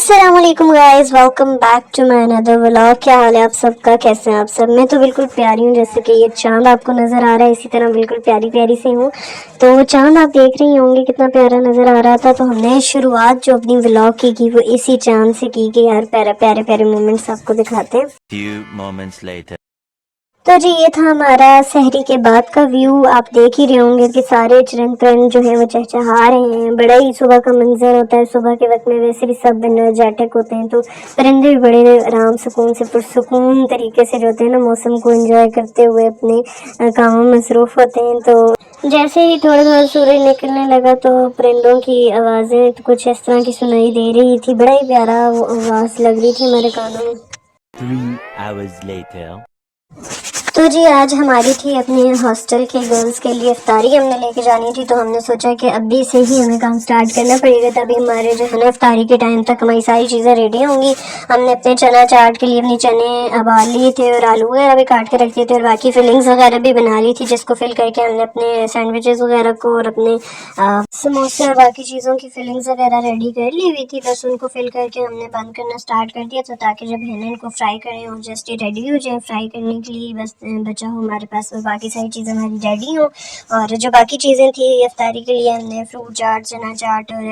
अस्सलामुअलैकुम guys, welcome back to my another vlog. क्या हाल है आप सबका, कैसे हैं आप सब? मैं तो बिल्कुल प्यारी हूँ, जैसे कि ये चांद आपको नज़र आ रहा है, इसी तरह बिल्कुल प्यारी प्यारी से हूँ। तो चांद आप देख रही होंगे कितना प्यारा नज़र आ रहा था। तो हमने शुरुआत जो अपनी व्लॉग की वो इसी चांद से की कि यार प्यारे प्यारे प्यारे मोमेंट्स आपको दिखाते हैं। Few moments later. तो जी ये था हमारा सहरी के बाद का व्यू। आप देख ही रहे होंगे कि सारे चिरंग परिंद जो है वो चहचहा रहे हैं। बड़ा ही सुबह का मंजर होता है। सुबह के वक्त में वैसे भी सब एनर्जेटिक होते हैं, तो परिंदे भी बड़े आराम सुकून से पुरसुकून तरीके से जो होते हैं ना, मौसम को एंजॉय करते हुए अपने कामों में मसरूफ होते हैं। तो जैसे ही थोड़ा थोड़ा सूरज निकलने लगा तो परिंदों की आवाज़ें तो कुछ इस तरह की सुनाई दे रही थी। बड़ा ही प्यारा वो आवाज़ लग रही थी हमारे कानों में। 3 hours later. तो जी आज हमारी थी अपने हॉस्टल के गर्ल्स के लिए इफ्तारी हमने लेके जानी थी। तो हमने सोचा कि अभी से ही हमें काम स्टार्ट करना पड़ेगा, तभी हमारे जो है ना इफ्तारी के टाइम तक हमारी सारी चीज़ें रेडी होंगी। हमने अपने चना चाट के लिए अपनी चने उबाल लिए थे और आलू वगैरह भी काट के रख दिए थे, और बाकी फिलिंग्स वगैरह भी बना ली थी, जिसको फिल करके हमने अपने सैंडविचेस वगैरह को और अपने समोसे और बाकी चीज़ों की फिलिंग्स वगैरह रेडी कर ली हुई थी। बस उनको फिल करके हमने बंद करना स्टार्ट कर दिया, तो ताकि जब है ना इनको फ्राई करें और जस्ट ये रेडी हो जाए फ्राई करने के लिए, बस बचा हो हमारे पास वो बाकी सारी चीज़ें हमारी रेडी हो। और जो बाकी चीज़ें थी इफ्तारी के लिए हमने फ्रूट चाट, चना चाट और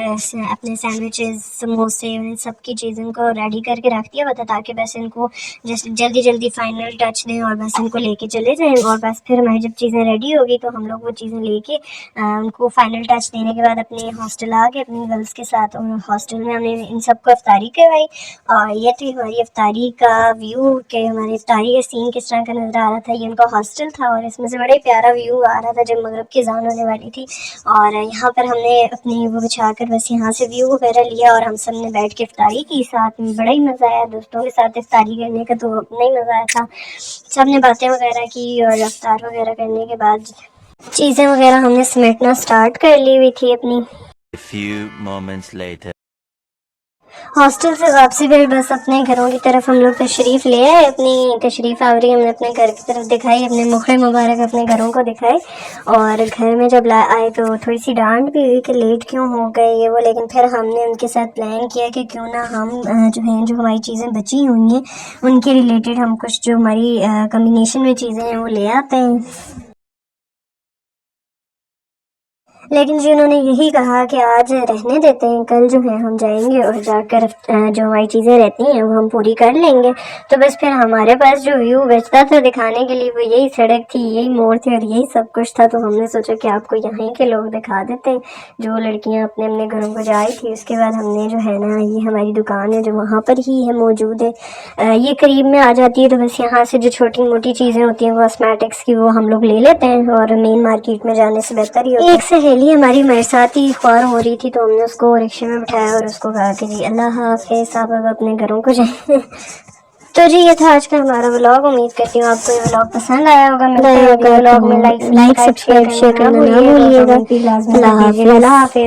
अपने सैंडविचेस, समोसे, इन सब की चीज़ों को रेडी करके रख दिया हुआ था, ताकि बस इनको जस्ट जल्दी जल्दी फाइनल टच दें और बस इनको लेके चले जाएँ। और बस फिर हमारी जब चीज़ें रेडी होगी तो हम लोग वो चीज़ें लेके उनको फाइनल टच देने के बाद अपने हॉस्टल आ गए अपनी गर्ल्स के साथ, और हॉस्टल में हमने इन सबको इफ्तारी करवाई। और ये थी हमारी इफ्तारी का व्यू कि हमारी इफ्तारी का सीन किस तरह का नज़र आ रहा था। ये उनका हॉस्टल था और इसमें से बड़ा ही प्यारा व्यू आ रहा था जब मगरिब की अज़ान होने वाली थी। और यहाँ पर हमने अपनी वो बिछा कर बस यहाँ से व्यू वगैरह लिया और हम सब ने बैठ के इफ्तारी की। साथ में बड़ा ही मज़ा आया, दोस्तों के साथ इफ्तारी करने का तो अपना ही मज़ा आया था। सब ने बातें वगैरह की और इफ्तार वगैरह करने के बाद चीज़ें वगैरह हमने समेटना स्टार्ट कर ली हुई थी अपनी। A few moments later. Hostel से वापसी फिर बस अपने घरों की तरफ हम लोग तशरीफ़ ले आए। अपनी तशरीफ़ आवरी हमने अपने घर की तरफ दिखाई, अपने मुखर मुबारक अपने घरों को दिखाए। और घर में जब आए तो थोड़ी सी डांट भी हुई कि लेट क्यों हो गए ये वो, लेकिन फिर हमने उनके साथ प्लान किया कि क्यों ना हम जो हैं जो हमारी चीज़ें बची हुई हैं उनके रिलेटेड हम कुछ जो हमारी कम्बिनेशन में चीज़ें हैं वो ले आते हैं। लेकिन जी उन्होंने यही कहा कि आज रहने देते हैं, कल जो है हम जाएंगे और जाकर जो हमारी चीज़ें रहती हैं वो हम पूरी कर लेंगे। तो बस फिर हमारे पास जो व्यू बचता था दिखाने के लिए वो यही सड़क थी, यही मोड़ थे और यही सब कुछ था। तो हमने सोचा कि आपको यहीं के लोग दिखा देते हैं, जो लड़कियाँ अपने अपने घरों को जाई थी। उसके बाद हमने जो है ना, ये हमारी दुकान है जो वहाँ पर ही है मौजूद है, ये करीब में आ जाती है। तो बस यहाँ से जो छोटी मोटी चीज़ें होती हैं कॉस्मेटिक्स की वो हम लोग ले लेते हैं, और मेन मार्केट में जाने से बेहतर ही होता है। एक सहेली हमारी मेरे साथ ही ख्वार हो रही थी, तो हमने उसको रिक्शे में बिठाया और उसको कहा कि जी अल्लाह हाफ़िज़, आप अब अपने घरों को जाएं। तो जी ये था आज का हमारा व्लॉग। उम्मीद करती हूँ आपको ये व्लॉग पसंद आया होगा। मिलते हैं अगले व्लॉग में। लाइक सब्सक्राइब शेयर करना ना भूलिएगा। अल्लाह हाफ़िज़।